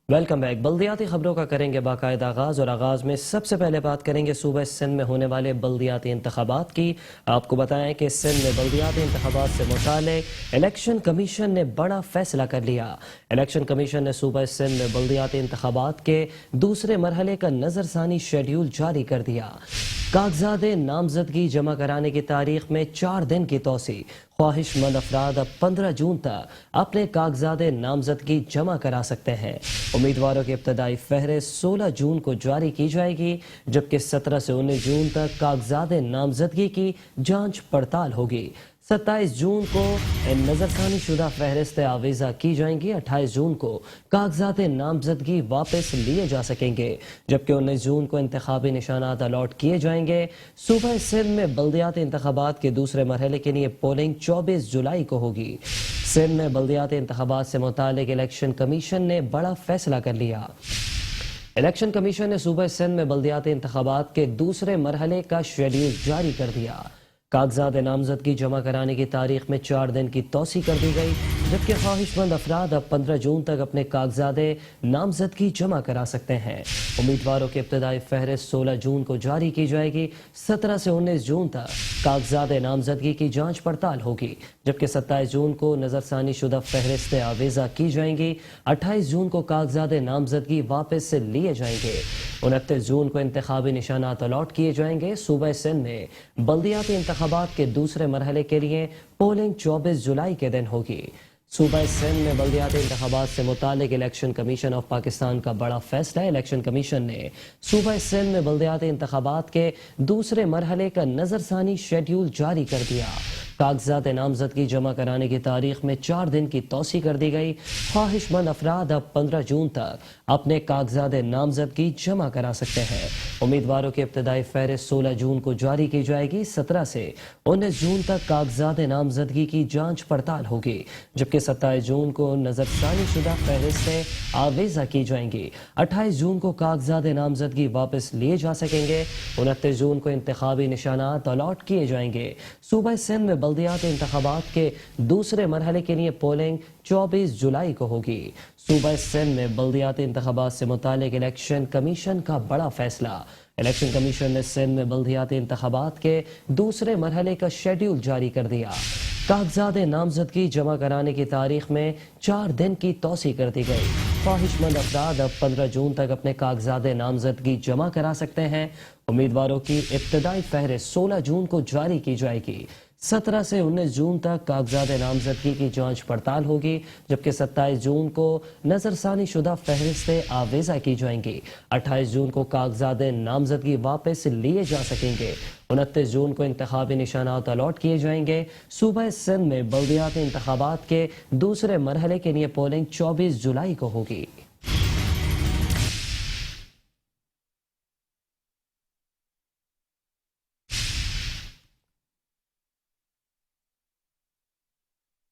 Welcome back. بلدیاتی خبروں کا کریں گے باقاعدہ آغاز، اور آغاز میں سب سے پہلے بات کریں گے صوبہ سندھ میں ہونے والے بلدیاتی انتخابات کی۔ آپ کو بتائیں کہ سندھ میں بلدیاتی انتخابات سے متعلق الیکشن کمیشن نے بڑا فیصلہ کر لیا۔ الیکشن کمیشن نے صوبہ سندھ میں بلدیاتی انتخابات کے دوسرے مرحلے کا نظر ثانی شیڈیول جاری کر دیا۔ کاغذات نامزدگی جمع کرانے کی تاریخ میں 4 دن کی توسیع۔ خواہش مند افراد اب 15 جون تک اپنے کاغذات نامزدگی جمع کرا سکتے ہیں۔ امیدواروں کی ابتدائی فہرست 16 جون کو جاری کی جائے گی، جبکہ 17 سے 19 جون تک کاغذات نامزدگی کی جانچ پڑتال ہوگی۔ 27 جون کو نظر ثانی شدہ فہرستیں آویزہ کی جائیں گی۔ 28 جون کو کاغذات نامزدگی واپس لیے جا سکیں گے، جبکہ 19 جون کو انتخابی نشانات الاٹ کیے جائیں گے۔ صوبہ سندھ میں بلدیاتی انتخابات کے دوسرے مرحلے کے لیے پولنگ 24 جولائی کو ہوگی۔ سندھ میں بلدیاتی انتخابات سے متعلق الیکشن کمیشن نے بڑا فیصلہ کر لیا۔ الیکشن کمیشن نے صوبہ سندھ میں بلدیاتی انتخابات کے دوسرے مرحلے کا شیڈیول جاری کر دیا۔ کاغذات نامزدگی جمع کرانے کی تاریخ میں 4 دن کی توسیع کر دی گئی، جبکہ خواہش مند افراد اب 15 جون تک اپنے کاغذات نامزدگی جمع کرا سکتے ہیں۔ امیدواروں کی ابتدائی فہرست 16 جون کو جاری کی جائے گی۔ 17 سے 19 جون تک کاغذات نامزدگی کی جانچ پڑتال ہوگی، جبکہ 27 جون کو نظر ثانی شدہ فہرستیں آویزہ کی جائیں گی۔ 28 جون کو کاغذات نامزدگی واپس سے لیے جائیں گے۔ 29 جون کو انتخابی نشانات الاٹ کیے جائیں گے۔ صوبہ سندھ میں بلدیاتی انتخابات کے دوسرے مرحلے کے لیے پولنگ 24 جولائی کے دن ہوگی۔ صوبہ سندھ میں بلدیاتی انتخابات سے متعلق الیکشن کمیشن آف پاکستان کا بڑا فیصلہ۔ الیکشن کمیشن نے صوبہ سندھ میں بلدیاتی انتخابات کے دوسرے مرحلے کا نظر ثانی شیڈیول جاری کر دیا۔ کاغذات نامزدگی جمع کرانے کی تاریخ میں 4 دن کی توسیع کر دی گئی۔ خواہش مند افراد اب 15 جون تک اپنے کاغذات نامزدگی جمع کرا سکتے ہیں۔ امیدواروں کی ابتدائی فہرست 16 جون کو جاری کی جائے گی۔ 17 سے 19 جون تک کاغذات نامزدگی کی جانچ پڑتال ہوگی، جبکہ 27 جون کو نظر ثانی شدہ فہرستیں آویزہ کی جائیں گی۔ 28 جون کو کاغذات نامزدگی واپس لیے جا سکیں گے۔ 29 جون کو انتخابی نشانات الاٹ کیے جائیں گے۔ صوبہ سندھ میں بلدیاتی انتخابات کے دوسرے مرحلے کے لیے پولنگ 24 جولائی کو ہوگی۔ صوبہ سندھ میں بلدیاتی انتخابات سے متعلق الیکشن کمیشن کا بڑا فیصلہ۔ الیکشن کمیشن نے سندھ میں بلدیاتی انتخابات کے دوسرے مرحلے کا شیڈیول جاری کر دیا۔ کاغذات نامزدگی جمع کرانے کی تاریخ میں 4 دن کی توسیع کر دی گئی۔ خواہش مند افراد اب 15 جون تک اپنے کاغذات نامزدگی جمع کرا سکتے ہیں۔ امیدواروں کی ابتدائی فہرست 16 جون کو جاری کی جائے گی۔ 17 سے 19 جون تک کاغذات نامزدگی کی جانچ پڑتال ہوگی، جبکہ 27 جون کو نظر ثانی شدہ فہرستیں آویزہ کی جائیں گی۔ 28 جون کو کاغذات نامزدگی واپس لیے جا سکیں گے۔ 29 جون کو انتخابی نشانات الاٹ کیے جائیں گے۔ صوبہ سندھ میں بلدیاتی انتخابات کے دوسرے مرحلے کے لیے پولنگ 24 جولائی کو ہوگی۔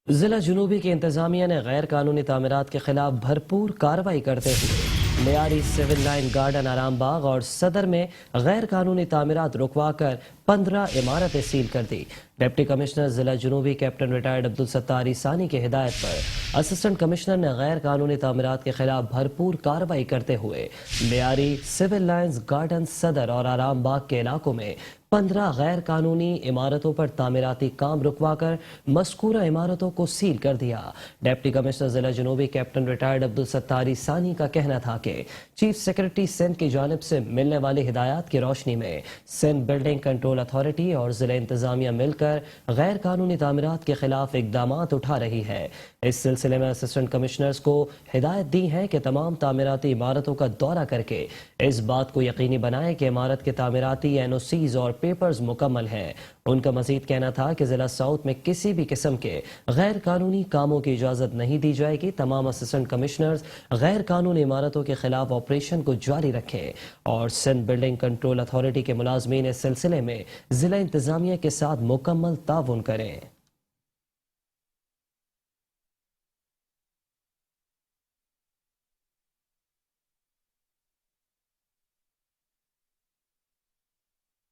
ضلع جنوبی کی انتظامیہ نے غیر قانونی تعمیرات کے خلاف بھرپور کارروائی کرتے ہوئے معیاری سول لائن گارڈن آرام باغ اور صدر میں غیر قانونی تعمیرات رکوا کر 15 عمارتیں سیل کر دی۔ ڈپٹی کمشنر ضلع جنوبی کیپٹن ریٹائرڈ عبدالستار ثانی کی ہدایت پر اسسٹنٹ کمشنر نے غیر قانونی تعمیرات کے خلاف بھرپور کارروائی کرتے ہوئے معیاری سول لائنز گارڈن صدر اور آرام باغ کے علاقوں میں 15 غیر قانونی عمارتوں پر تعمیراتی کام رکوا کر مذکورہ عمارتوں کو سیل کر دیا۔ ڈپٹی کمشنر ضلع جنوبی کیپٹن ریٹائرڈ عبدالستار ثانی کا کہنا تھا کہ چیف سیکرٹری سندھ کی جانب سے ملنے والی ہدایات کی روشنی میں سندھ بلڈنگ کنٹرول اتھارٹی اور ضلع انتظامیہ مل کر غیر قانونی تعمیرات کے خلاف اقدامات اٹھا رہی ہے۔ اس سلسلے میں اسسٹنٹ کمشنرز کو ہدایت دی ہے کہ تمام تعمیراتی عمارتوں کا دورہ کر کے اس بات کو یقینی بنائیں کہ عمارت کے تعمیراتی NOCs اور پیپرز مکمل ہیں۔ ان کا مزید کہنا تھا کہ ضلع ساؤتھ میں کسی بھی قسم کے غیر قانونی کاموں کی اجازت نہیں دی جائے گی۔ تمام اسسٹنٹ کمشنرز غیر قانونی عمارتوں کے خلاف آپریشن کو جاری رکھیں اور سندھ بلڈنگ کنٹرول اتھارٹی کے ملازمین اس سلسلے میں ضلع انتظامیہ کے ساتھ مکمل تعاون کریں۔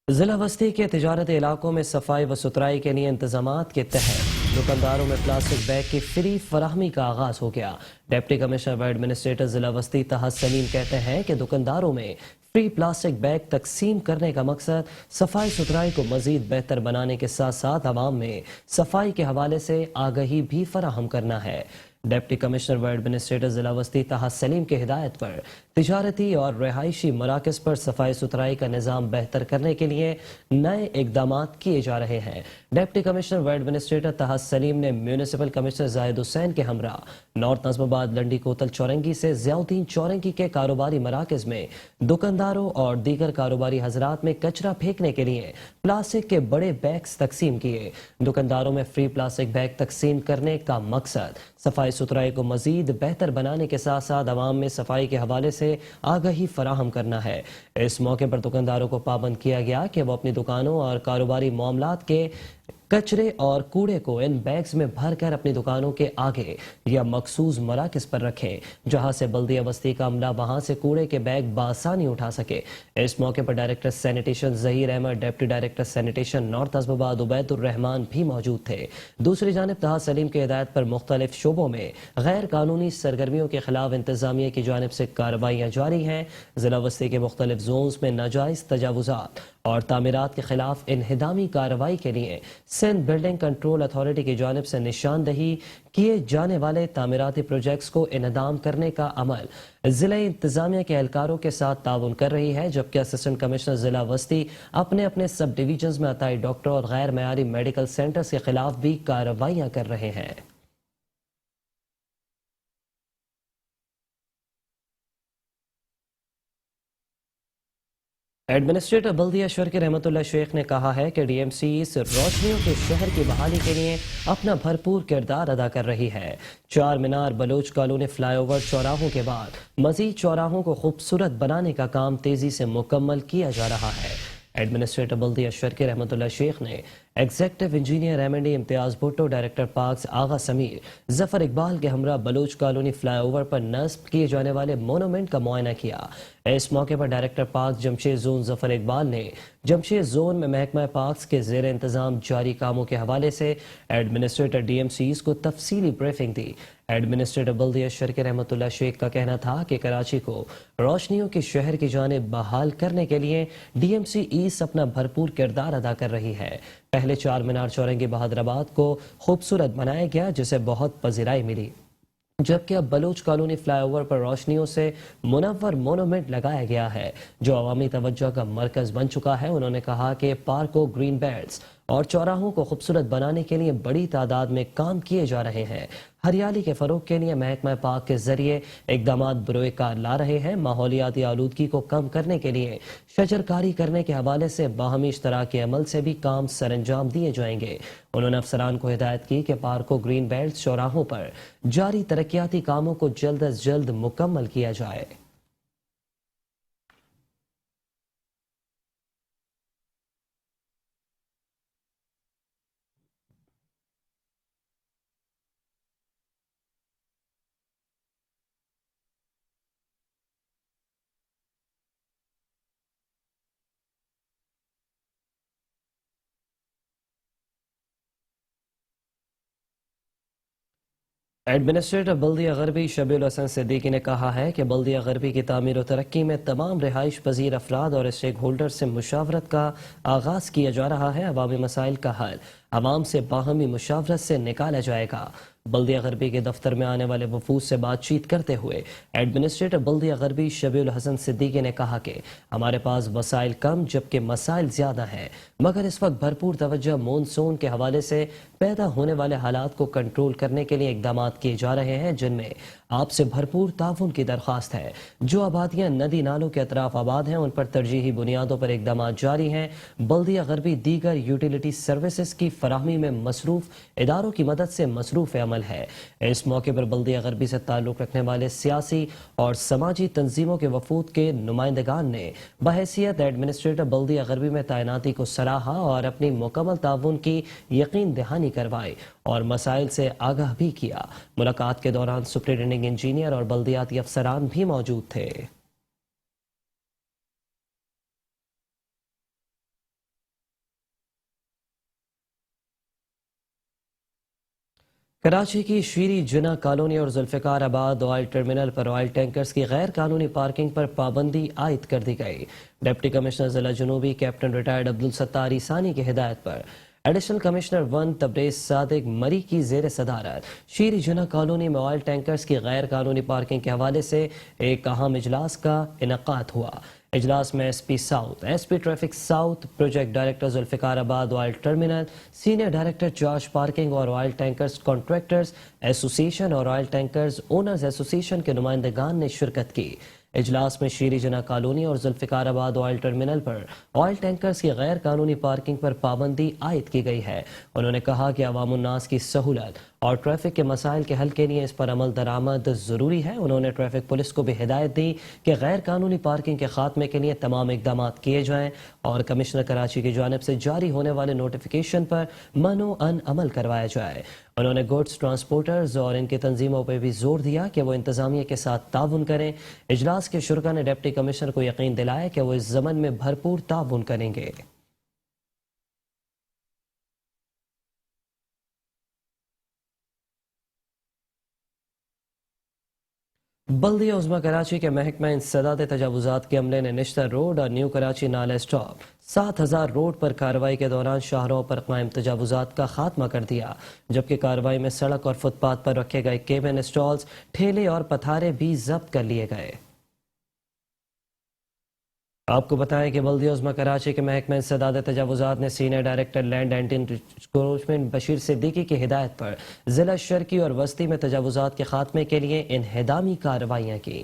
ضلع وسطی کے تجارتی علاقوں میں صفائی و ستھرائی کے لیے انتظامات کے تحت दुकानदारों में प्लास्टिक बैग की फ्री फराहमी का आगाज हो गया। डिप्टी कमिश्नर व एडमिनिस्ट्रेटर जिला वस्ती तहत सलीम कहते हैं कि दुकानदारों में फ्री प्लास्टिक बैग तकसीम करने का मकसद सफाई सुथराई को मजीद बेहतर बनाने के साथ साथ आवाम में सफाई के हवाले से आगाही भी फराहम करना है। डिप्टी कमिश्नर व एडमिनिस्ट्रेटर जिला वस्ती तहत सलीम की हिदायत पर तिजारती और रिहायशी मराकज पर सफाई सुथराई का निज़ाम बेहतर करने के लिए नए इकदाम किए जा रहे हैं। डिप्टी कमिश्नर व एडमिनिस्ट्रेटर तहत सलीम ने म्यूनिसिपल कमिश्नर जाहिद हुसैन के हमरा नॉर्थ नज़्माबाद लंडी कोतल चौरंगी से ज़ियाउद्दीन चौरंगी के कारोबारी मराकज में दुकानदारों और दीगर कारोबारी हजरात में कचरा फेंकने के लिए प्लास्टिक के बड़े बैग्स तकसीम किए। दुकानदारों में फ्री प्लास्टिक बैग तकसीम करने का मकसद सफाई सुथराई को मजीद बेहतर बनाने के साथ साथ आवाम में सफाई के हवाले से आगाही फराहम करना है। इस मौके पर दुकानदारों को पाबंद किया गया कि वो अपनी दुकानों और कारोबारी मामलात के कचरे और कूड़े को इन बैग्स में भरकर अपनी दुकानों के आगे या मखसूस मराकज पर रखें, जहां से बल्दिया बस्ती का अमला वहां से कूड़े के बैग बासानी उठा सके। इस मौके पर director sanitation Zaheer Ahmed, deputy director sanitation north Nazimabad Ubaidur Rehman भी मौजूद थे। दूसरी जानिब तहा सलीम की हिदायत पर मुख्तलिफ शोबों में गैर कानूनी सरगर्मियों के खिलाफ इंतजामिया की जानिब से कार्रवाइयाँ जारी हैं। जिला वस्ती के मुख्तलिफ जोन्स में नाजायज तजावुजात और तामीरात के खिलाफ इन्हिदामी कार्रवाई के लिए सिंध बिल्डिंग कंट्रोल अथॉरिटी की जानिब से निशानदही किए जाने वाले तामीराती प्रोजेक्ट्स को इनदाम करने का अमल जिला इंतजामिया के एहलकारों के साथ ताउन कर रही है, जबकि असिस्टेंट कमिश्नर जिला वस्ती अपने अपने सब डिवीजन में अताई डॉक्टर और गैर मयारी मेडिकल सेंटर्स के खिलाफ भी कार्रवाइयाँ कर रहे हैं। एडमिनिस्ट्रेटर बल्दिया शर्की रहमतुल्लाह शेख ने कहा है कि डीएमसी इस रोशनियों के शहर की बहाली के लिए अपना भरपूर किरदार अदा कर रही है। चार मीनार, बलोच कॉलोनी, फ्लाईओवर चौराहों के बाद मजीद चौराहों को खूबसूरत बनाने का काम तेजी से मुकम्मल किया जा रहा है। एडमिनिस्ट्रेटर बल्दिया शर्की रहमतुल्लाह शेख ने executive engineer MND Imtiaz Bhutto, director parks Agha Sameer, Zafar Iqbal के हमरा बलोच कॉलोनी फ्लाईओवर पर नस्ब किए जाने वाले मोनूमेंट का मुआयना किया। इस मौके पर director park Jamshed zone Zafar Iqbal ने जमशेद जोन में महकमा पार्क्स के जेर इंतजाम जारी कामों के हवाले से एडमिनिस्ट्रेटर डीएमसीज को तफसीली ब्रीफिंग दी। एडमिनिस्ट्रेटर बल्दिया शर्की रहमतुल्लाह शेख का कहना था कि कराची को रोशनियों के शहर की जानिब बहाल करने के लिए डीएमसी ईस्ट अपना भरपूर किरदार अदा कर रही है। पहले चार मीनार चौरंगी बहादराबाद को खूबसूरत बनाया गया, जिसे बहुत पजीराई मिली, जबकि अब बलोच कॉलोनी फ्लाईओवर पर रोशनियों से मुनव्वर मोनूमेंट लगाया गया है, जो अवामी तवज्जो का मरकज बन चुका है। उन्होंने कहा कि पार्कों, ग्रीन बेल्ट्स और चौराहों को खूबसूरत बनाने के लिए बड़ी तादाद में काम किए जा रहे हैं। हरियाली के फरोग के लिए महकमा पार्क के जरिए इकदाम बरोए कार ला रहे हैं। माहौलियाती आलूदगी को कम करने के लिए शजरकारी करने के हवाले से बाहमी इश्तराकी अमल से भी काम सरंजाम दिए जाएंगे। उन्होंने अफसरान को हिदायत की कि पार्कों, ग्रीन बेल्ट, चौराहों पर जारी तरक्याती कामों को जल्द अज जल्द मुकम्मल किया जाए। एडमिनिस्ट्रेटर बल्दिया गरबी शबीउल हसन सिद्दीकी ने कहा है कि बल्दिया गरबी की तामीर और तरक्की में तमाम रिहाइश पजीर अफराद और स्टेक होल्डर से मुशावरत का आगाज किया जा रहा है। अवामी मसाइल का हल आवाम से बाहमी मुशावरत से निकाला जाएगा। बल्दिया गरबी के दफ्तर में आने वाले वफूद से बातचीत करते हुए एडमिनिस्ट्रेटर बल्दिया गरबी शबीउल हसन सिद्दीकी ने कहा कि हमारे पास वसाइल कम जबकि मसाइल ज्यादा हैं, मगर इस वक्त भरपूर तवज्जो मानसून के हवाले से पैदा होने वाले हालात को कंट्रोल करने के लिए इकदाम किए जा रहे हैं, जिनमें आपसे भरपूर ताउन की दरख्वास्त है। जो आबादियां नदी नालों के अतराफ आबाद हैं, उन पर तरजीही बुनियादों पर इकदाम जारी हैं। बल्दिया गरबी दीगर यूटिलिटी सर्विसेज की फराहमी में मसरूफ इदारों की मदद से मसरूफ अमल है। इस मौके पर बल्दिया गरबी से ताल्लुक रखने वाले सियासी और समाजी तंजीमों के वफूद के नुमाइंदगान ने बहैसियत एडमिनिस्ट्रेटर बल्दिया गरबी में तैनाती को सराहा और अपनी मुकम्मल ताउन की यकीन दहानी करवाई और मसाइल से आगाह भी किया। मुलाकात के दौरान सुपरिटेंडिंग इंजीनियर और बल्दियाती अफसरान भी मौजूद थे। कराची की शीरी जिना कॉलोनी और जुल्फिकार आबाद ऑयल टर्मिनल पर ऑयल टैंकर्स की गैर कानूनी पार्किंग पर पाबंदी आयद कर दी गई। डिप्टी कमिश्नर जिला जनूबी कैप्टन रिटायर्ड अब्दुल सत्तार ईसानी की हिदायत पर एडिशनल कमिश्नर 1 तबरेज सादिक मरी की जेर सदारत शीरी जिना कॉलोनी में ऑयल टैंकर्स की गैर कानूनी पार्किंग के हवाले से एक अहम इजलास का इनकाद हुआ। इजलास में SP south, SP traffic south, project director Zulfiqarabad oil terminal, senior director charge parking और ऑयल टैंकर्स कॉन्ट्रैक्टर्स एसोसिएशन और ऑयल टैंकर्स ओनर्स एसोसिएशन के नुमाइंदगान ने शिरकत की। इजलास में शीरी जना कॉलोनी और जुल्फिकार आबाद ऑयल टर्मिनल पर ऑयल टैंकर्स की गैर कानूनी पार्किंग पर पाबंदी आयद की गई है। उन्होंने कहा कि अवामुन्नास की सहूलत और ट्रैफिक के मसाइल के हल के लिए इस पर अमल दरामद ज़रूरी है। उन्होंने ट्रैफिक पुलिस को भी हिदायत दी कि गैर कानूनी पार्किंग के खात्मे के लिए तमाम इकदाम किए जाएं और कमिश्नर कराची की जानिब से जारी होने वाले नोटिफिकेशन पर मनो अन अमल करवाया जाए। उन्होंने गुड्स ट्रांसपोर्टर्स और इनकी तंजीमों पर भी जोर दिया कि वो इंतजामिया के साथ ताउन करें। इजलास के शुरा ने डिप्टी कमिश्नर को यकीन दिलाया कि वो इस ज़मन में भरपूर ताउन करेंगे। बल्दिया उज़्मा कराची के महकमा इंसदाद तजावुज़ात के अमले ने निश्तर रोड और न्यू कराची नाला स्टॉप 7000 रोड पर कार्रवाई के दौरान शाहरों पर कायम तजावुज़ात का खात्मा कर दिया, जबकि कार्रवाई में सड़क और फुटपाथ पर रखे गए केबिन स्टॉल्स, ठेले और पथारे भी जब्त कर लिए गए। आपको बताएं कि बल्दिया उज़्मा कराची के महकमा इंसदाद तजावुज़ात ने senior director land anti encroachment Bashir Siddiqui की हिदायत पर जिला शर्की और वस्ती में तजावुज़ात के खात्मे के लिए इनहदामी कार्रवाइयाँ की।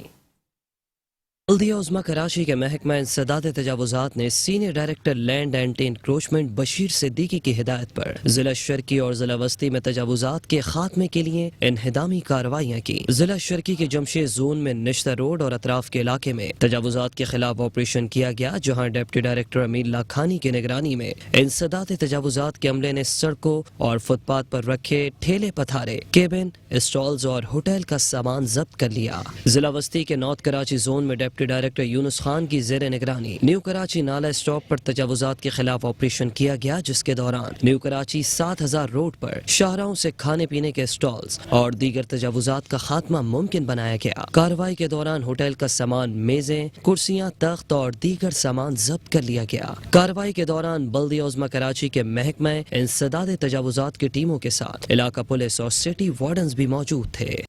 बल्दिया उज़्मा कराची के महकमा इंसदाद तजावुज़ात ने senior director land anti encroachment Bashir Siddiqui की हिदायत पर जिला शर्की और जिला वस्ती में तजावुज़ात के खात्मे के लिए इनहदामी कार्रवाइयाँ की। जिला शर्की के जमशेद जोन में निश्तर रोड और अतराफ के इलाके में तजावुज़ात के खिलाफ ऑपरेशन किया गया, जहाँ डिप्टी डायरेक्टर अमीर लाखानी की निगरानी में इंसदाद तजावुज़ात के अमले ने सड़कों और फुटपाथ पर रखे ठेले पथारे, केबिन, स्टॉल्स और होटल का सामान जब्त कर लिया। जिला वस्ती के नॉर्थ कराची जोन में डिप्टी डायरेक्टर यूनुस खान की जेर निगरानी न्यू कराची नाला स्टॉप पर तजावुज़ात के खिलाफ ऑपरेशन किया गया, जिसके दौरान न्यू कराची 7000 रोड पर शाहराओं से खाने पीने के स्टॉल्स और दीगर तजावुज़ात का खात्मा मुमकिन बनाया गया। कार्रवाई के दौरान होटल का सामान, मेजें, कुर्सियां, तख्त और दीगर सामान जब्त कर लिया गया। कार्रवाई के दौरान बल्दिया उज़्मा कराची के महकमा इंसदाद तजावुज़ात की टीमों के साथ इलाका पुलिस और सिटी वार्डन्स भी मौजूद थे।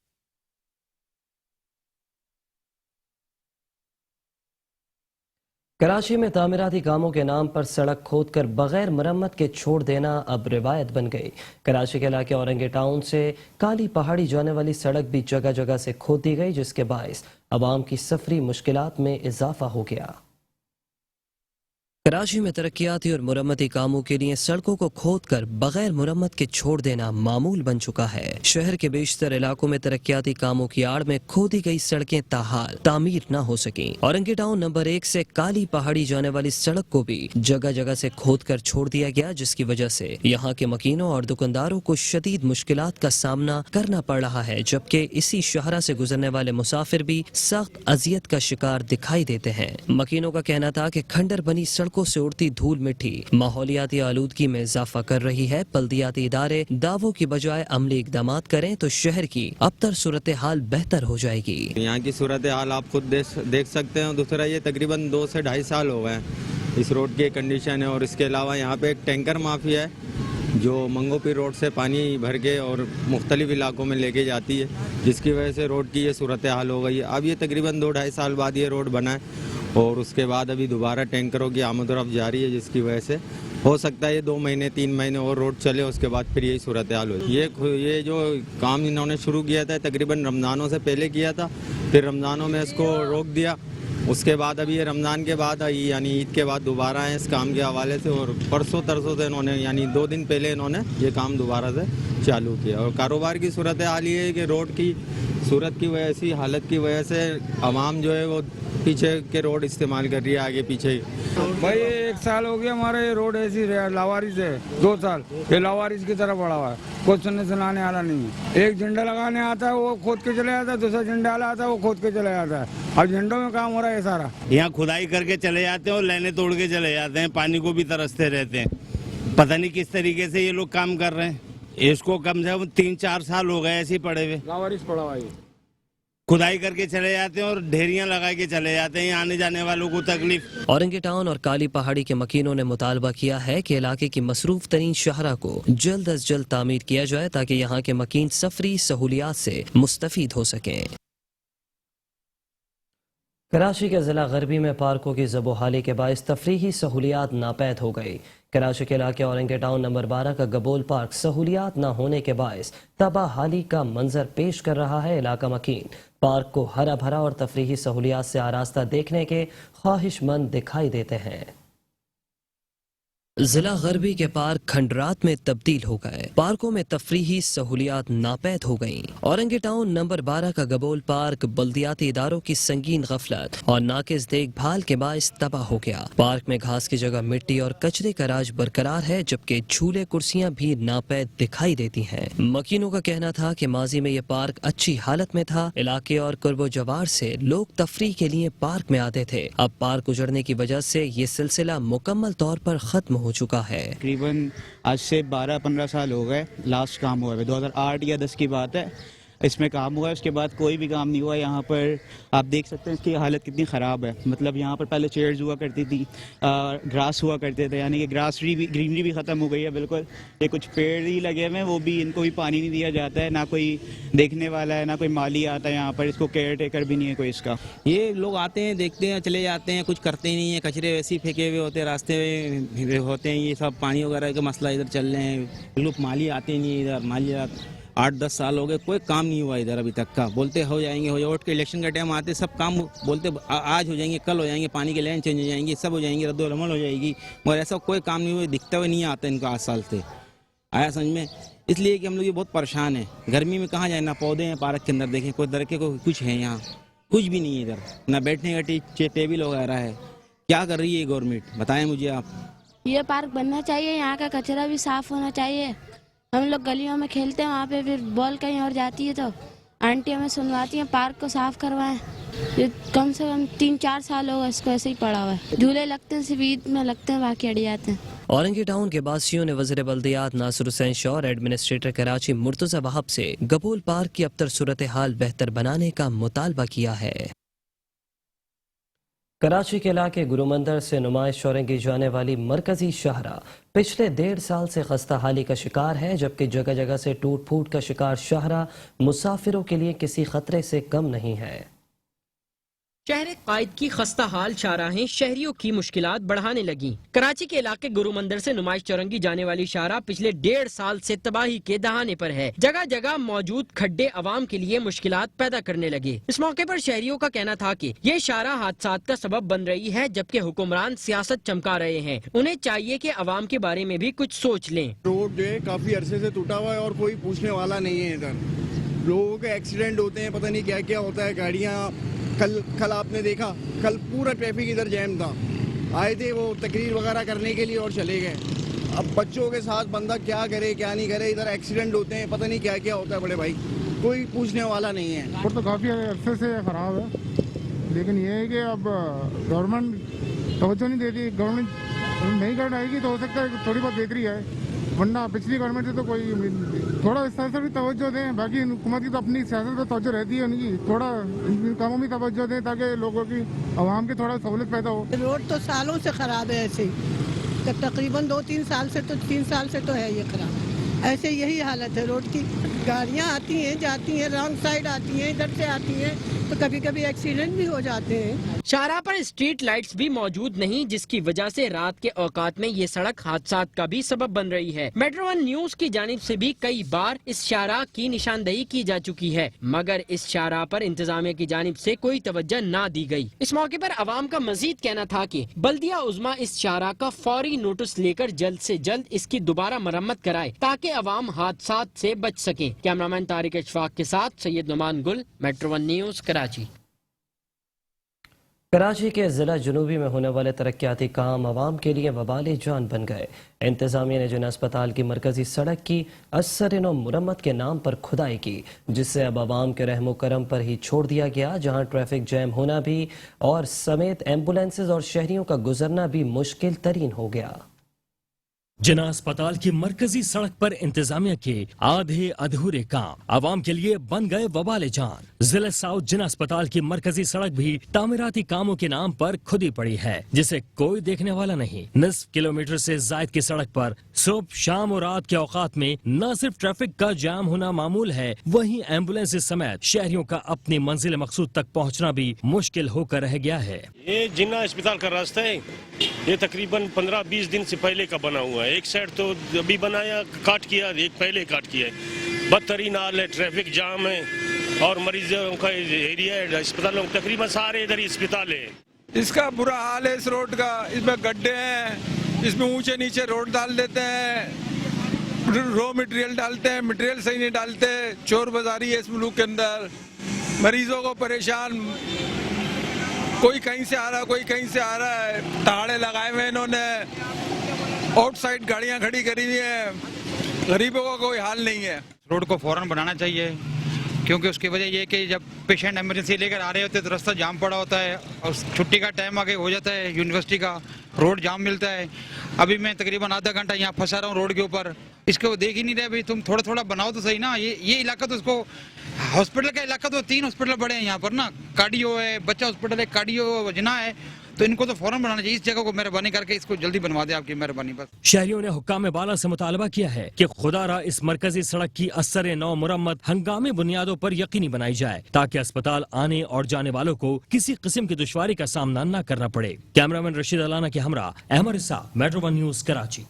कराची में तामीराती कामों के नाम पर सड़क खोदकर बगैर मरम्मत के छोड़ देना अब रिवायत बन गई। कराची के इलाके औरंगी टाउन से काली पहाड़ी जाने वाली सड़क भी जगह जगह से खोद दी गई, जिसके बायस आवाम की सफरी मुश्किलात में इजाफा हो गया। कराची में तरक्याती और मुरम्मती कामों के लिए सड़कों को खोदकर बगैर मुरम्मत के छोड़ देना मामूल बन चुका है। शहर के बेशतर इलाकों में तरक्याती कामों की आड़ में खोदी गई सड़कें ताहाल तामीर न हो सकी। औरंगी टाउन नंबर 1 से काली पहाड़ी जाने वाली सड़क को भी जगह जगह से खोदकर छोड़ दिया गया, जिसकी वजह से यहाँ के मकीनों और दुकानदारों को शदीद मुश्किलात का सामना करना पड़ रहा है, जबकि इसी शहरा से गुजरने वाले मुसाफिर भी सख्त अजियत का शिकार दिखाई देते हैं। मकीनों का कहना था कि खंडर बनी सड़कों से उड़ती धूल मिट्टी माहौलियाती आलूदगी में इजाफा कर रही है। बल्दियाती इदारे दावों की बजाय अमली इकदाम करें तो शहर की अबतर सूरत हाल बेहतर हो जाएगी। यहाँ की सूरत हाल आप खुद देख सकते हैं। दूसरा, ये तकरीबन 2 से 2.5 साल हो गए हैं इस रोड की कंडीशन है। और इसके अलावा यहाँ पे एक टैंकर माफिया है जो मंगोपी रोड से पानी भर के और मुख्तलिफ इलाकों में लेके जाती है, जिसकी वजह से रोड की ये सूरत हाल हो गई है। अब ये तकरीबन 2-2.5 साल बाद ये रोड बना है और उसके बाद अभी दोबारा टैंकरों की आमद-ओ-रफ्त जारी है, जिसकी वजह से हो सकता है ये 2 महीने 3 महीने और रोड चले, उसके बाद फिर यही सूरत हाल हो। ये जो काम इन्होंने शुरू किया था तकरीबन रमज़ानों से पहले किया था, फिर रमज़ानों में इसको रोक दिया। उसके बाद अभी ये रमज़ान के बाद यानी ईद के बाद दोबारा है इस काम के हवाले से। और परसों तरसों से इन्होंने यानी 2 दिन पहले इन्होंने ये काम दोबारा से चालू किया। और कारोबार की सूरत हाल ये है कि रोड की सूरत की वजह से, हालत की वजह से आवाम जो है वो पीछे के रोड इस्तेमाल कर रही है, आगे पीछे। भाई 1 साल हो गया हमारा ये रोड ऐसी लावारिस है। 2 साल ये लावारिस की तरफ बढ़ा हुआ है, कोई सुनने सुनाने वाला नहीं है। एक झंडा लगाने आता है वो खोद के चले जाता है, दूसरा झंडा वाला आता है वो खोद के चले जाता है। अब झंडों में काम हो रहा है सारा। यहाँ खुदाई करके चले जाते हैं और लाइनें तोड़ के चले जाते हैं, पानी को भी तरसते रहते हैं। पता नहीं किस तरीके से ये लोग काम कर रहे हैं। इसको कम से कम 3-4 साल हो गए ऐसे ही पड़े हुए। लावारिस पड़ा हुआ है ये। खुदाई करके चले जाते हैं और ढेरियां लगा के चले जाते हैं, आने जाने वालों को तकलीफ। औरंगी टाउन और काली पहाड़ी के मकीनों ने मुतालबा किया है कि इलाके की मसरूफ तरीन शाहरा को जल्द अज जल्द तामीर किया जाए ताकि यहाँ के मकीन सफरी सहूलियात से मुस्तफीद हो सकें। कराची के ज़िला गरबी में पार्कों की ज़बोहाली के बायस तफरीही सहूलियात नापैद हो गई। कराची के इलाके औरंगी टाउन नंबर 12 का गबोल पार्क सहूलियात न होने के बायस तबाहाली का मंजर पेश कर रहा है। इलाका मकीन पार्क को हरा भरा और तफरीही सहूलियात से आरास्ता देखने के ख्वाहिशमंद दिखाई देते हैं। जिला गरबी के पार्क खंडरात में तब्दील हो गए। पार्कों में तफरीही सहूलियात नापैद हो गईं। औरंगी टाउन नंबर 12 का गबोल पार्क बल्दियाती इदारों की संगीन गफलत और नाकिस देखभाल के बायस तबाह हो गया। पार्क में घास की जगह मिट्टी और कचरे का राज बरकरार है, जबकि झूले कुर्सियां भी नापैद दिखाई देती हैं। मकीनों का कहना था कि माजी में ये पार्क अच्छी हालत में था। इलाके और कुर्बो जवार से लोग तफरीह के लिए पार्क में आते थे। अब पार्क उजड़ने की वजह से ये सिलसिला मुकम्मल तौर पर खत्म हो चुका है। तकरीबन आज से 12-15 साल हो गए लास्ट काम हुआ है। 2008 या 10 की बात है, इसमें काम हुआ है। उसके बाद कोई भी काम नहीं हुआ। यहाँ पर आप देख सकते हैं इसकी हालत कितनी ख़राब है। मतलब यहाँ पर पहले चेयर्स हुआ करती थी, ग्रास हुआ करते थे, यानी कि ग्रीनरी भी ख़त्म हो गई है बिल्कुल। ये कुछ पेड़ ही लगे हुए हैं, वो भी इनको भी पानी नहीं दिया जाता है। ना कोई देखने वाला है, ना कोई माली आता है यहाँ पर। इसको केयर टेकर भी नहीं है कोई इसका। ये लोग आते हैं, देखते हैं, चले जाते हैं, कुछ करते ही नहीं है। कचरे वैसे ही फेंके हुए होते हैं, रास्ते में होते हैं। ये सब पानी वगैरह का मसला इधर चल रहे हैं। लोग माली आते नहीं है इधर। माली 8-10 साल हो गए, कोई काम नहीं हुआ इधर अभी तक का। बोलते हो जाएंगे, हो जाए। वोट के इलेक्शन का टाइम आते सब काम बोलते आज हो जाएंगे, कल हो जाएंगे, पानी के लाइन चेंज हो जाएंगी, सब हो जाएंगे, रद्दोलमल हो जाएगी, मगर ऐसा कोई काम नहीं हुआ, दिखता हुआ नहीं आता इनको 8 साल से। आया समझ में? इसलिए कि हम लोग ये बहुत परेशान हैं। गर्मी में कहाँ जाए, ना पौधे हैं पार्क के अंदर, देखें कोई दरके को कुछ है यहाँ, कुछ भी नहीं है इधर, ना बैठने का टेबल वगैरह है। क्या कर रही है गवर्नमेंट, बताएं मुझे आप। ये पार्क बनना चाहिए, यहाँ का कचरा भी साफ होना चाहिए। हम लोग गलियों में खेलते हैं, वहाँ पे फिर बॉल कहीं और जाती है तो आंटी हमें सुनवाती हैं पार्क को साफ करवाएं। ये कम से कम 3-4 साल हो गए इसको ऐसे ही पड़ा हुआ है। झूले लगते हैं, सिर्फ ईद में लगते हैं, बाकी अड़ जाते हैं। औरंगी टाउन के बासियों ने वज़ीर बल्दियात नासिर हुसैन शाह और एडमिनिस्ट्रेटर कराची मुर्तज़ा वहाब से गबोल पार्क की अबतर सूरत हाल बेहतर बनाने का मुतालबा किया है। कराची के इलाके गुरु मंदिर से नुमाइश औरंगी जाने वाली मरकजी शाहरा पिछले 1.5 साल से खस्ता हाली का शिकार है, जबकि जगह जगह से टूट फूट का शिकार शाहरा मुसाफिरों के लिए किसी खतरे से कम नहीं है। शहर कायद की खस्ता हाल शाहराहें शहरियों की मुश्किलात बढ़ाने लगी। कराची के इलाके गुरु मंदिर से नुमाइश चौरंगी जाने वाली शाहरा पिछले 1.5 साल से तबाही के दहाने पर है। जगह जगह मौजूद खड्डे आवाम के लिए मुश्किलात पैदा करने लगे। इस मौके पर शहरियों का कहना था कि ये शाहरा हादसात का सबब बन रही है, जबकि हुक्मरान सियासत चमका रहे हैं। उन्हें चाहिए कि आवाम के बारे में भी कुछ सोच लें। रोड जो है काफी अरसे से टूटा हुआ है और कोई पूछने वाला नहीं है। इधर लोगों के एक्सीडेंट होते हैं, पता नहीं क्या क्या होता है। गाड़ियाँ कल आपने देखा, कल पूरा ट्रैफिक इधर जैम था। आए थे वो तकरीर वगैरह करने के लिए और चले गए। अब बच्चों के साथ बंदा क्या करे क्या नहीं करे, इधर एक्सीडेंट होते हैं, पता नहीं क्या क्या होता है। बड़े भाई कोई पूछने वाला नहीं है। और तो काफ़ी अरसे से ख़राब है, लेकिन ये है कि अब गवर्नमेंट तवज्जो नहीं देती। गवर्नमेंट नहीं कर आएगी तो हो सकता है थोड़ी बहुत बेहतरी है, वरना पिछली गवर्नमेंट से तो कोई थोड़ा इस तरह से भी तवज्जो दें। बाकी हुकूमत की तो अपनी सियासत पर तवज्जो रहती है उनकी, थोड़ा इन कामों में तवज्जो दें ताकि लोगों की आवाम की थोड़ा सहूलत पैदा हो। रोड तो सालों से ख़राब है ऐसे ही, तकरीबन 2-3 साल से तो 3 साल से तो है ये ख़राब। ऐसे यही हालत है रोड की। गाड़ियाँ आती हैं जाती हैं, रॉन्ग साइड आती हैं, इधर से आती हैं, तो कभी कभी एक्सीडेंट भी हो जाते हैं। शाहरा पर स्ट्रीट लाइट्स भी मौजूद नहीं, जिसकी वजह से रात के औकात में ये सड़क हादसात का भी सबब बन रही है। मेट्रो 1 न्यूज की जानिब से भी कई बार इस शाहरा की निशानदेही की जा चुकी है, मगर इस शाहरा पर इंतजामिया की जानिब से कोई तवज्जो न दी गई। इस मौके पर अवाम का मजीद कहना था कि बल्दिया उज़्मा इस शाहरा का फौरी नोटिस लेकर जल्द से जल्द इसकी दोबारा मरम्मत कराए ताकि अवाम हादसात से बच सके। कैमरामैन तारिक इशफाक के साथ सैयद नुमान गुल, मेट्रो 1 न्यूज, कराची। कराची के ज़िला जनूबी में होने वाले तरक्याती काम आवाम के लिए वबाल जान बन गए। इंतज़ामिया ने जिन अस्पताल की मरकजी सड़क की असर-ए-नौ मुरम्मत के नाम पर खुदाई की, जिससे अब आवाम के रहमो करम पर ही छोड़ दिया गया, जहां ट्रैफिक जैम होना भी और समेत एम्बुलेंसेज और शहरियों का गुजरना भी मुश्किल तरीन हो गया। जिना अस्पताल की मरकजी सड़क पर इंतजामिया के आधे अधूरे काम आवाम के लिए बन गए वबाले जान। जिला साउथ जिना अस्पताल की मरकजी सड़क भी तामीराती कामों के नाम पर खुदी पड़ी है, जिसे कोई देखने वाला नहीं। निस्फ किलोमीटर से जायद की सड़क पर सुबह, शाम और रात के औकात में न सिर्फ ट्रैफिक का जाम होना मामूल है, वहीं एम्बुलेंस समेत शहरियों का अपनी मंजिल मकसूद तक पहुँचना भी मुश्किल होकर रह गया है। ये जिन्ना अस्पताल का रास्ता है, ये तकरीबन 15-20 दिन से पहले का बना हुआ है। एक साइड तो अभी बनाया, काट किया, एक पहले काट किया है। बदतरीन हाल है, ट्रैफिक जाम है और मरीजों का एरिया है। अस्पतालों तकरीबन सारे इधर ही अस्पताल है। इसका बुरा हाल है इस रोड का। इसमें गड्ढे हैं, इसमें ऊंचे नीचे रोड डाल देते हैं, रॉ मटेरियल डालते हैं, मटेरियल सही नहीं डालते, चोर बाजारी है इस मुल्क के अंदर। मरीजों को परेशान, कोई कहीं से आ रहा है, कोई कहीं से आ रहा है। ताड़े लगाए हुए इन्होंने, आउटसाइड गाड़ियां खड़ी करी हुई हैं, गरीबों का कोई हाल नहीं है। रोड को फौरन बनाना चाहिए, क्योंकि उसकी वजह ये कि जब पेशेंट एमरजेंसी लेकर आ रहे होते हैं तो रास्ता जाम पड़ा होता है और छुट्टी का टाइम आगे हो जाता है, यूनिवर्सिटी का रोड जाम मिलता है। अभी मैं तकरीबन आधा घंटा यहाँ फंसा रहा हूँ रोड के ऊपर। इसको देख ही नहीं रहे भाई, तुम थोड़ा थोड़ा बनाओ तो सही ना। ये इलाका तो इसको हॉस्पिटल का इलाका तो 3 हॉस्पिटल बड़े हैं यहाँ पर ना, कार्डियो है, बच्चा हॉस्पिटल है, कार्डियो जिना है, तो इनको तो फौरन बनाना चाहिए। इस जगह को मेहरबानी करके इसको जल्दी बनवा दे, आपकी मेहरबानी बस। शहरियों ने हुक्काम बाला से मुतालबा किया है कि खुदारा इस मरकजी सड़क की असर नौ मुरम्मत हंगामी बुनियादों पर यकीनी बनाई जाए, ताकि अस्पताल आने और जाने वालों को किसी किस्म की दुश्वारी का सामना न करना पड़े। कैमरामैन रशीद अलाना के हमरा अहमद इसा, मेट्रो 1 न्यूज, कराची।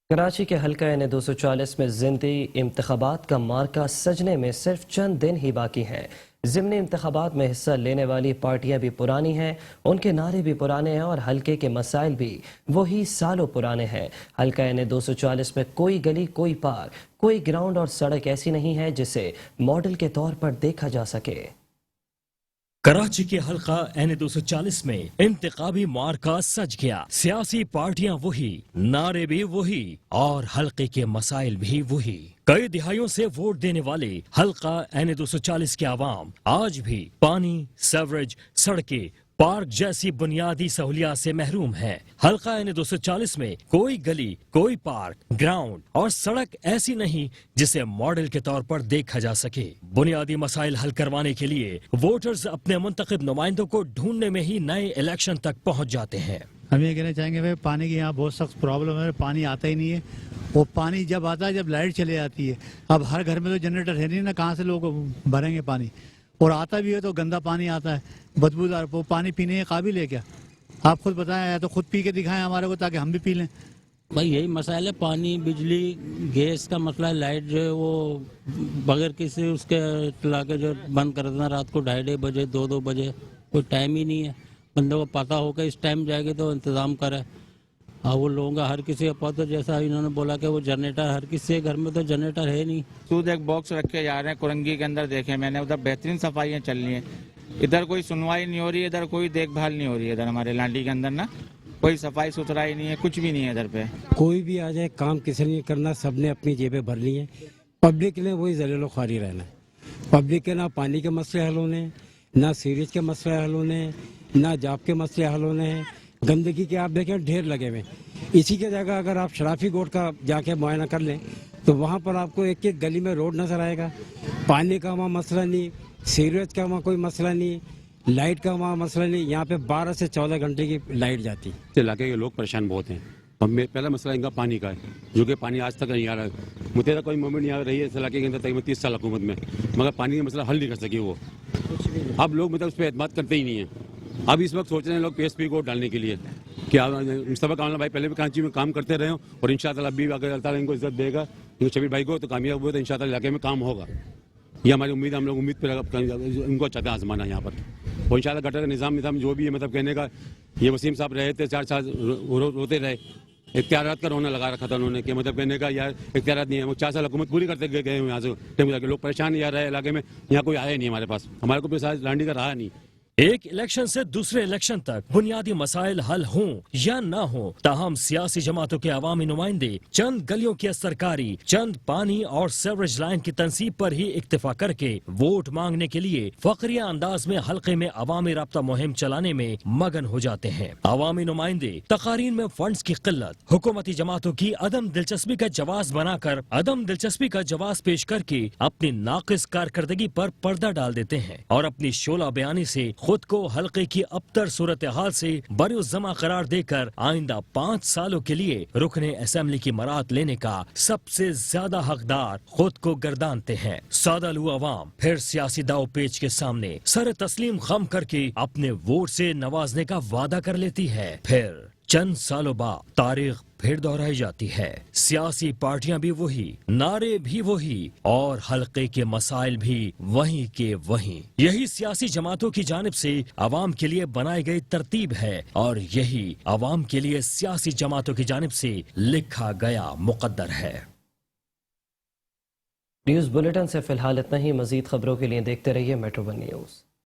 कराची के हल्का एन 240 में ज़िमनी इंतखाबात का मार्का सजने में सिर्फ चंद दिन ही बाकी हैं। ज़िमनी इंतखाबात में हिस्सा लेने वाली पार्टियां भी पुरानी हैं, उनके नारे भी पुराने हैं और हल्के के मसाइल भी वही सालों पुराने हैं। हल्का एन 240 में कोई गली, कोई पार्क, कोई ग्राउंड और सड़क ऐसी नहीं है जिसे मॉडल के तौर पर देखा जा सके। कराची के हल्का एन 240 में इंतखाबी मार्का सज गया। सियासी पार्टियां वही, नारे भी वही और हल्के के मसाइल भी वही। कई दिहाइयों से वोट देने वाले हल्का एन 240 के आवाम आज भी पानी, सीवरेज, सड़कें, पार्क जैसी बुनियादी सहूलियात से महरूम है। हल्का एन 240 में कोई गली, कोई पार्क, ग्राउंड और सड़क ऐसी नहीं जिसे मॉडल के तौर पर देखा जा सके। बुनियादी मसाइल हल करवाने के लिए वोटर्स अपने मुंतखब नुमाइंदों को ढूंढने में ही नए इलेक्शन तक पहुंच जाते हैं। हम ये कहना चाहेंगे भाई, पानी की यहाँ बहुत सख्त प्रॉब्लम है, पानी आता ही नहीं है। वो पानी जब आता है जब लाइट चले जाती है। अब हर घर में तो जनरेटर है नहीं ना, कहाँ से लोग भरेंगे पानी, और आता भी है तो गंदा पानी आता है, बदबूदार। वो पानी पीने के काबिल है क्या? आप खुद बताएं, या तो खुद पी के दिखाएं हमारे को ताकि हम भी पी लें। भाई यही मसाइल है, पानी, बिजली, गैस का मसला है। लाइट जो है वो बगैर किसी उसके चला के जो बंद कर देना रात को 2:30 बजे, 2 बजे, कोई टाइम ही नहीं है। बंदे को पता होगा इस टाइम जाएगी तो इंतज़ाम करे। और वो लोगों का हर किसी का पता, जैसा इन्होंने बोला कि वो जनरेटर हर किसी के घर में तो जनरेटर है नहीं। सूद एक बॉक्स रख के जा रहे हैं कुरंगी के अंदर, देखे मैंने उधर बेहतरीन सफाइयाँ चल रही हैं, इधर कोई सुनवाई नहीं हो रही है, इधर कोई देखभाल नहीं हो रही है। इधर हमारे लांडी के अंदर ना कोई सफाई सुथराई नहीं है, कुछ भी नहीं है इधर पे। कोई भी आ जाए, काम किसी ने करना, सबने अपनी जेबें भर ली हैं। पब्लिक ने वही जलीलो ख्वारी रहना है। पब्लिक के ना पानी के मसले हल होने, ना सीवरेज के मसले हल होने, ना जाप के मसले हल होने हैं। गंदगी के आप देखें ढेर लगे हुए। इसी के जगह अगर आप शराफी गोट का जाके मुआयना कर लें तो वहाँ पर आपको एक एक गली में रोड नजर आएगा। पानी का वहाँ मसला नहीं, सीवरेज का वहाँ कोई मसला नहीं, लाइट का वहाँ मसला नहीं। यहाँ पे 12 से 14 घंटे की लाइट जाती है। इलाके के लोग परेशान बहुत हैं। अब पहला मसला इनका पानी का है, जो कि पानी आज तक नहीं आ रहा है। मुझे तो कोई मूवमेंट नहीं आ रही है इस इलाके के अंदर तक 30 साल हुकूमत में, मगर पानी का मसला हल नहीं कर सकी वो। अब लोग मतलब उस पर एतमाद करते ही नहीं है। अब इस वक्त सोच रहे हैं लोग PSP को डालने के लिए कि मुस्तफा कामला भाई पहले भी कराची में काम करते रहे और इंशाअल्लाह अभी अगर अल्लाह ताला इनको इज्जत देगा, इनको शबीर भाई को, तो कामयाब हुए तो इंशाअल्लाह इलाके में काम होगा। ये हमारी उम्मीद है। हम लोग उम्मीद पर इनको चाहते हैं आजमाना यहाँ पर, और इंशाअल्लाह गटर का निज़ाम जो भी है, मतलब कहने का ये वसीम साहब रहे थे 4 साल रोते रहे, इख्तियारात का रोना लगा रखा था उन्होंने कि मतलब कहने का यार इख्तियारात नहीं है। वो 4 साल हुकूमत पूरी करते गए यहाँ से, लोग परेशान यार रहे इलाके में, यहाँ कोई आया नहीं हमारे पास, हमारे को भी लांडी का रहा नहीं। एक इलेक्शन से दूसरे इलेक्शन तक बुनियादी मसाइल हल हों या ना हों, ताहम सियासी जमातों के अवामी नुमाइंदे चंद गलियों की सरकारी, चंद पानी और सीवरेज लाइन की तनसीब पर ही इक्तिफा करके वोट मांगने के लिए फकरिया अंदाज में हल्के में अवामी राब्ता मुहिम चलाने में मगन हो जाते हैं। अवामी नुमाइंदे तकारीन में फंड्स की किल्लत, हुकूमती जमातों की अदम दिलचस्पी का जवाब बनाकर अदम दिलचस्पी का जवाब पेश करके अपनी नाकिस कारकर्दगी पर पर्दा डाल देते हैं और अपनी शोला बयानी से खुद को हल्के की अबतर सूरत हाल से बरुज़्ज़मा करार देकर आइंदा 5 सालों के लिए रुकने असेंबली की मरात लेने का सबसे ज्यादा हकदार खुद को गर्दानते हैं। सादालू अवाम फिर सियासी दाव पेच के सामने सर तस्लीम खम करके अपने वोट से नवाजने का वादा कर लेती है। फिर चंद सालों बाद तारीख फिर दोहराई जाती है। सियासी पार्टियां भी वही, नारे भी वही और हल्के के मसाइल भी वहीं के वहीं। यही सियासी जमातों की जानिब से अवाम के लिए बनाई गई तरतीब है और यही अवाम के लिए सियासी जमातों की जानिब से लिखा गया मुकद्दर है। न्यूज़ बुलेटिन से फिलहाल इतना ही। मजीद खबरों के लिए देखते रहिए मेट्रो वन न्यूज़।